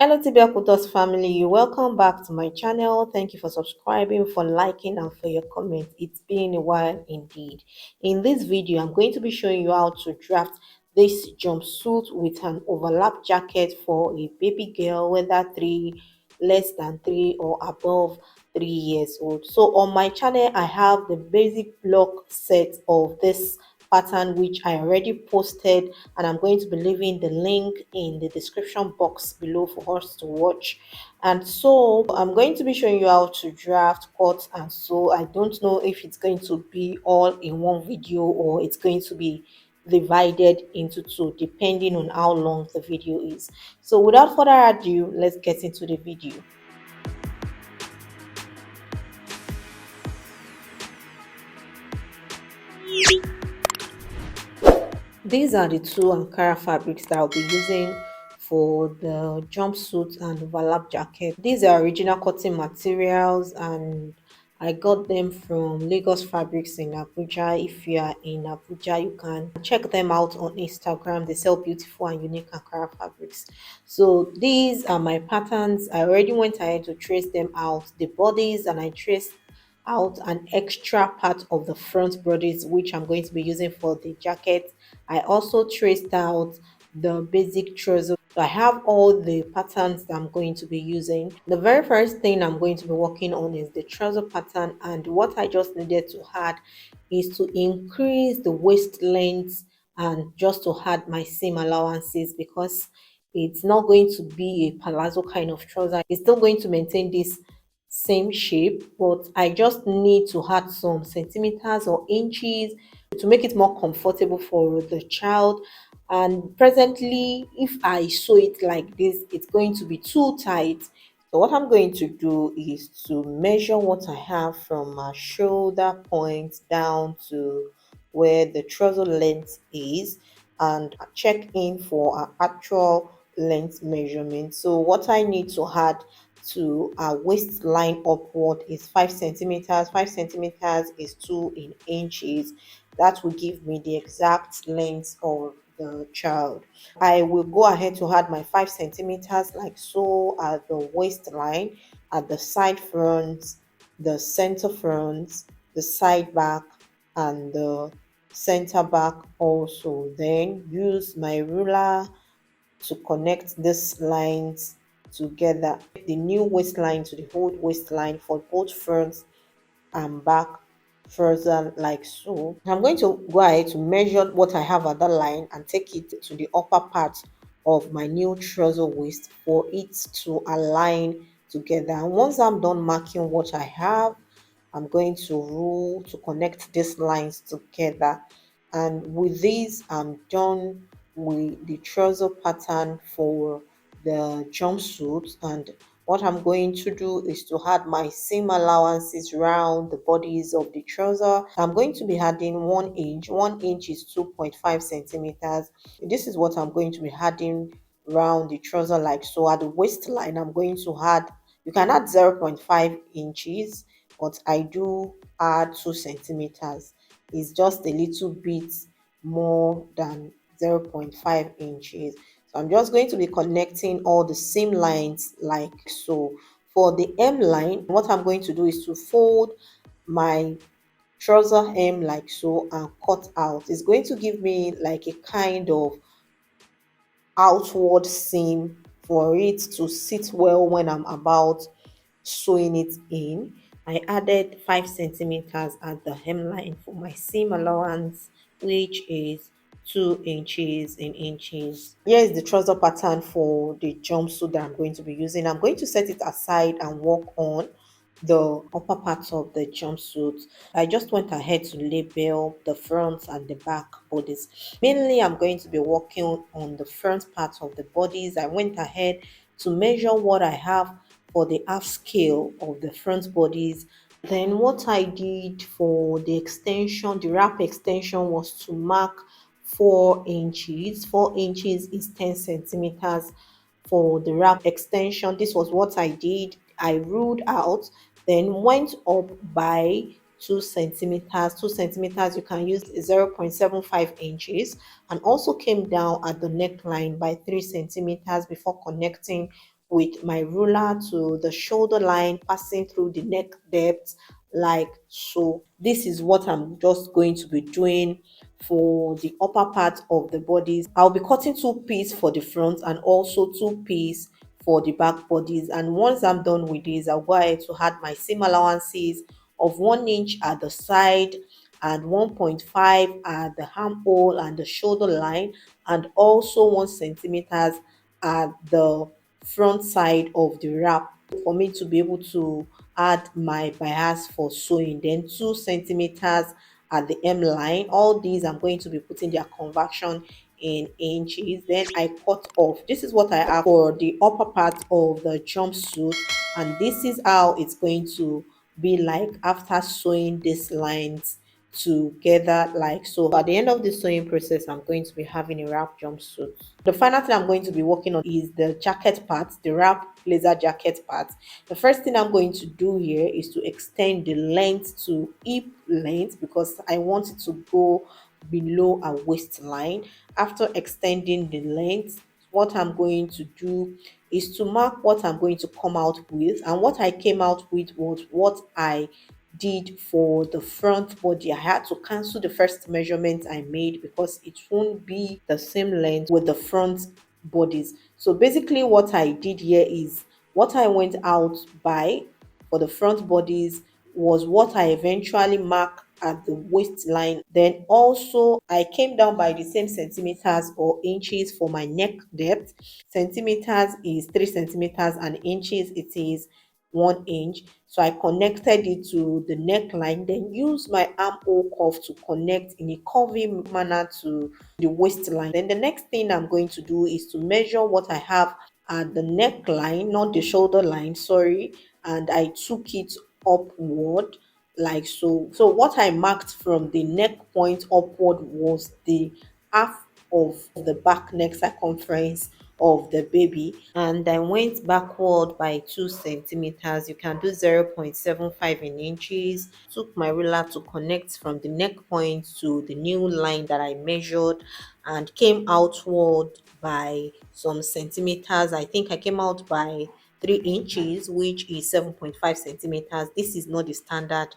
Hello TBL family, welcome back to my channel. Thank you for subscribing, for liking and for your comments. It's been a while indeed. In this video, I'm going to be showing you how to draft this jumpsuit with an overlap jacket for a baby girl, whether less than 3 or above 3 years old. So on my channel, I have the basic block set of this pattern which I already posted, and I'm going to be leaving the link in the description box below for us to watch. And so I'm going to be showing you how to draft, cut and sew. I don't know if it's going to be all in one video or it's going to be divided into two depending on how long the video is. So without further ado, let's get into the video. These are the two Ankara fabrics that I'll be using for the jumpsuit and overlap jacket. These are original cotton materials and I got them from Lagos Fabrics in Abuja. If you are in Abuja, you can check them out on Instagram. They sell beautiful and unique Ankara fabrics. So these are my patterns. I already went ahead to trace them out, the bodies, and I traced out an extra part of the front bodies which I'm going to be using for the jacket. I also traced out the basic trouser. So I have all the patterns that I'm going to be using. The very first thing I'm going to be working on is the trouser pattern, and what I just needed to add is to increase the waist length and just to add my seam allowances, because it's not going to be a palazzo kind of trouser. It's still going to maintain this same shape, but I just need to add some centimeters or inches to make it more comfortable for the child. And presently, if I sew it like this, it's going to be too tight. So what I'm going to do is to measure what I have from my shoulder point down to where the trouser length is, and check in for an actual length measurement. So what I need to add to our waistline upward is 5 centimeters. 5 centimeters is 2 in inches. That will give me the exact length of the child. I will go ahead to add my 5 centimeters like so at the waistline, at the side front, the center front, the side back, and the center back also. Then use my ruler to connect these lines together. The new waistline to the old waistline for both front and back further like so. I'm going to go ahead to measure what I have at that line and take it to the upper part of my new trouser waist for it to align together. And once I'm done marking what I have, I'm going to rule to connect these lines together. And with this, I'm done with the trouser pattern for the jumpsuit. And what I'm going to do is to add my seam allowances around the bodies of the trouser. I'm going to be adding 1 inch. 1 inch is 2.5 centimeters. This is what I'm going to be adding around the trouser like so. At the waistline, I'm going to add, you can add 0.5 inches, but I do add 2 centimeters. It's just a little bit more than 0.5 inches. So I'm just going to be connecting all the seam lines like so. For the hem line, what I'm going to do is to fold my trouser hem like so and cut out. It's going to give me like a kind of outward seam for it to sit well when I'm about sewing it in. I added 5 centimeters at the hemline for my seam allowance, which is 2 inches in inches. Here is the trouser pattern for the jumpsuit that I'm going to be using. I'm going to set it aside and work on the upper part of the jumpsuit. I just went ahead to label the front and the back bodies. Mainly, I'm going to be working on the front part of the bodies. I went ahead to measure what I have for the half scale of the front bodies. Then what I did for the extension, the wrap extension, was to mark 4 inches. 4 inches is 10 centimeters for the wrap extension. This was what I did. I ruled out, then went up by 2 centimeters. 2 centimeters, you can use 0.75 inches, and also came down at the neckline by 3 centimeters before connecting with my ruler to the shoulder line, passing through the neck depth like so. This is what I'm just going to be doing for the upper part of the bodies. I'll be cutting two pieces for the front and also two pieces for the back bodies. And once I'm done with this, I'll go ahead to add my seam allowances of 1 inch at the side and 1.5 at the armhole and the shoulder line, and also 1 centimeters at the front side of the wrap for me to be able to add my bias for sewing. Then 2 centimeters at the M line. All these I'm going to be putting their conversion in inches. Then I cut off. This is what I have for the upper part of the jumpsuit, and this is how it's going to be like after sewing these lines together like so. At the end of the sewing process, I'm going to be having a wrap jumpsuit. The final thing I'm going to be working on is the jacket part, the wrap blazer jacket part. The first thing I'm going to do here is to extend the length to hip length because I want it to go below a waistline. After extending the length, what I'm going to do is to mark what I'm going to come out with, and what I came out with was what I did for the front body. I had to cancel the first measurement I made because it won't be the same length with the front bodies. So basically what I did here is what I went out by for the front bodies was what I eventually marked at the waistline. Then also I came down by the same centimeters or inches for my neck depth. Centimeters is 3 centimeters and inches it is 1 inch. So I connected it to the neckline, then use my armhole cuff to connect in a curvy manner to the waistline. Then the next thing I'm going to do is to measure what I have at the neckline, not the shoulder line, sorry, and I took it upward like so. So what I marked from the neck point upward was the half of the back neck circumference of the baby, and I went backward by 2 centimeters. You can do 0.75 in inches. Took my ruler to connect from the neck point to the new line that I measured and came outward by some centimeters. I think I came out by 3 inches, which is 7.5 centimeters. This is not the standard.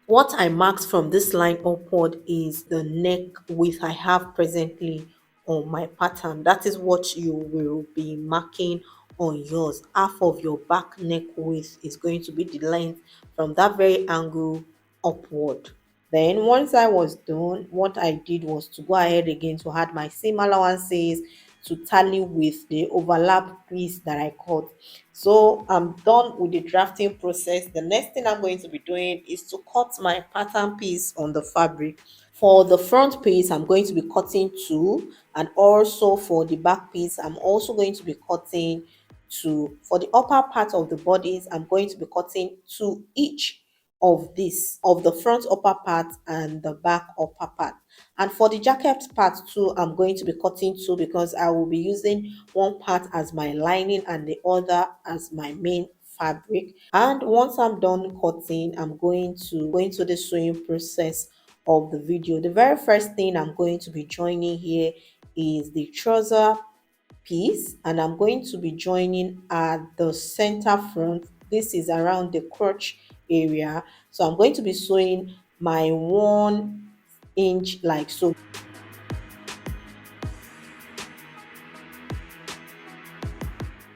What I marked from this line upward is the neck width I have presently on my pattern. That is what you will be marking on yours. Half of your back neck width is going to be the length from that very angle upward. Then once I was done, what I did was to go ahead again to add my seam allowances to tally with the overlap piece that I cut. So I'm done with the drafting process. The next thing I'm going to be doing is to cut my pattern piece on the fabric. For the front piece, I'm going to be cutting two, and also for the back piece, I'm also going to be cutting two. For the upper part of the bodies, I'm going to be cutting two each of this, of the front upper part and the back upper part. And for the jacket part too, I'm going to be cutting two because I will be using one part as my lining and the other as my main fabric. And once I'm done cutting, I'm going to go into the sewing process of the video. The very first thing I'm going to be joining here is the trouser piece, and I'm going to be joining at the center front. This is around the crotch area. So I'm going to be sewing my 1 inch like so.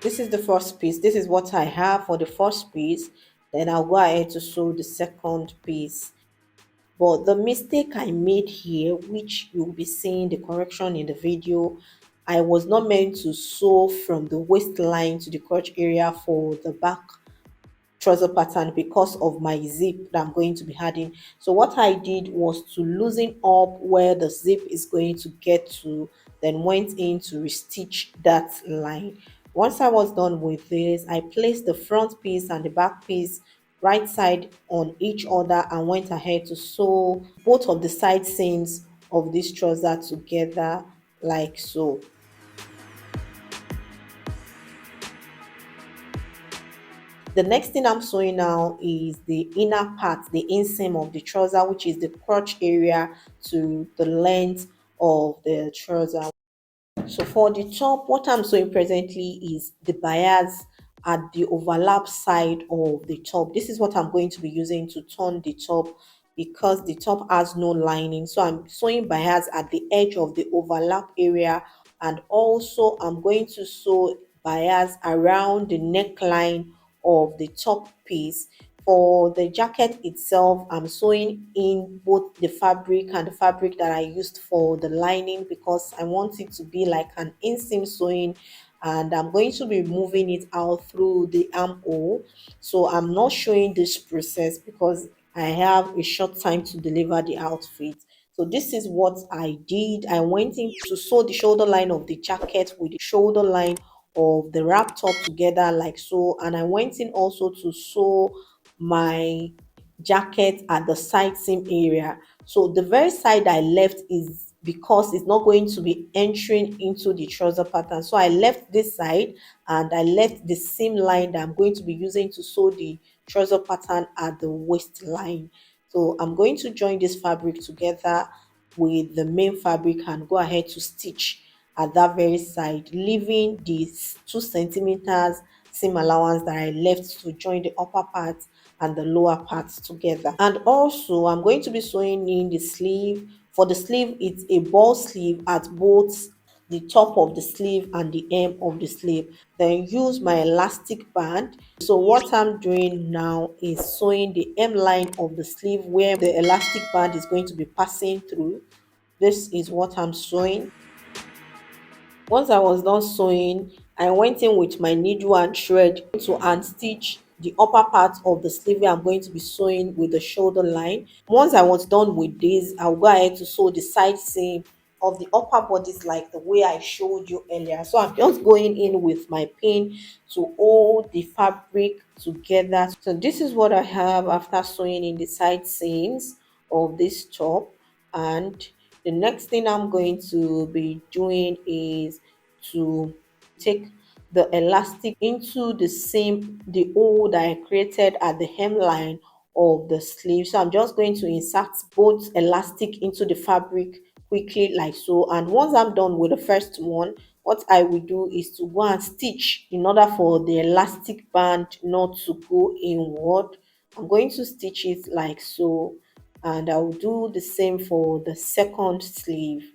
This is the first piece. This is what I have for the first piece. Then I'll go ahead to sew the second piece. But the mistake I made here, which you'll be seeing the correction in the video, I was not meant to sew from the waistline to the crotch area for the back trouser pattern because of my zip that I'm going to be adding. So what I did was to loosen up where the zip is going to get to, then went in to restitch that line. Once I was done with this, I placed the front piece and the back piece right side on each other and went ahead to sew both of the side seams of this trouser together like so. The next thing I'm sewing now is the inner part, the inseam of the trouser, which is the crotch area to the length of the trouser. So for the top, what I'm sewing presently is the bias at the overlap side of the top. This is what I'm going to be using to turn the top because the top has no lining. So I'm sewing bias at the edge of the overlap area, and also I'm going to sew bias around the neckline of the top piece. For the jacket itself, I'm sewing in both the fabric and the fabric that I used for the lining because I want it to be like an inseam sewing, and I'm going to be moving it out through the armhole. So I'm not showing this process because I have a short time to deliver the outfit. So this is what I did. I went in to sew the shoulder line of the jacket with the shoulder line of the wrap top together like so, and I went in also to sew my jacket at the side seam area. So the very side I left is because it's not going to be entering into the trouser pattern. So I left this side and I left the seam line that I'm going to be using to sew the trouser pattern at the waistline. So I'm going to join this fabric together with the main fabric and go ahead to stitch at that very side, leaving these 2 centimeters seam allowance that I left to join the upper part and the lower parts together. And also I'm going to be sewing in the sleeve. For the sleeve, it's a ball sleeve at both the top of the sleeve and the hem of the sleeve. Then use my elastic band. So what I'm doing now is sewing the hem line of the sleeve where the elastic band is going to be passing through. This is what I'm sewing. Once I was done sewing, I went in with my needle and thread to unstitch the upper part of the sleeve where I'm going to be sewing with the shoulder line. Once I was done with this, I'll go ahead to sew the side seam of the upper bodies like the way I showed you earlier. So I'm just going in with my pin to hold the fabric together. So this is what I have after sewing in the side seams of this top. And the next thing I'm going to be doing is to take the elastic into the hole that I created at the hemline of the sleeve. So I'm just going to insert both elastic into the fabric quickly like so. And once I'm done with the first one, what I will do is to go and stitch in order for the elastic band not to go inward. I'm going to stitch it like so, and I'll do the same for the second sleeve.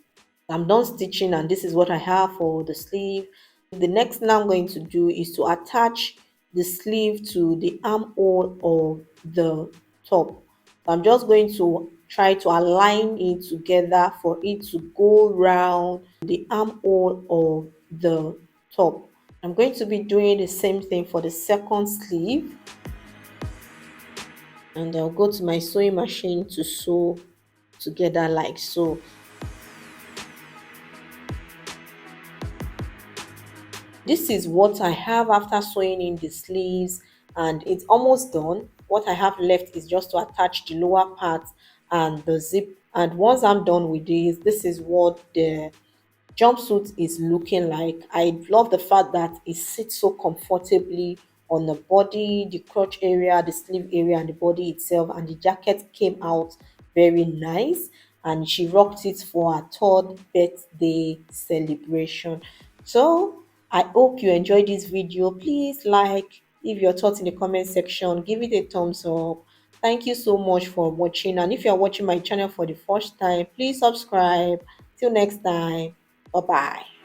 I'm done stitching and this is what I have for the sleeve. The next thing I'm going to do is to attach the sleeve to the armhole of the top. I'm just going to try to align it together for it to go round the armhole of the top. I'm going to be doing the same thing for the second sleeve, and I'll go to my sewing machine to sew together like so. This is what I have after sewing in the sleeves, and it's almost done. What I have left is just to attach the lower part and the zip, and once I'm done with this is what the jumpsuit is looking like. I love the fact that it sits so comfortably on the body, the crotch area, the sleeve area, and the body itself. And the jacket came out very nice. And she rocked it for her third birthday celebration. So I hope you enjoyed this video. Please like, leave your thoughts in the comment section, give it a thumbs up. Thank you so much for watching. And if you are watching my channel for the first time, please subscribe. Till next time. Bye bye.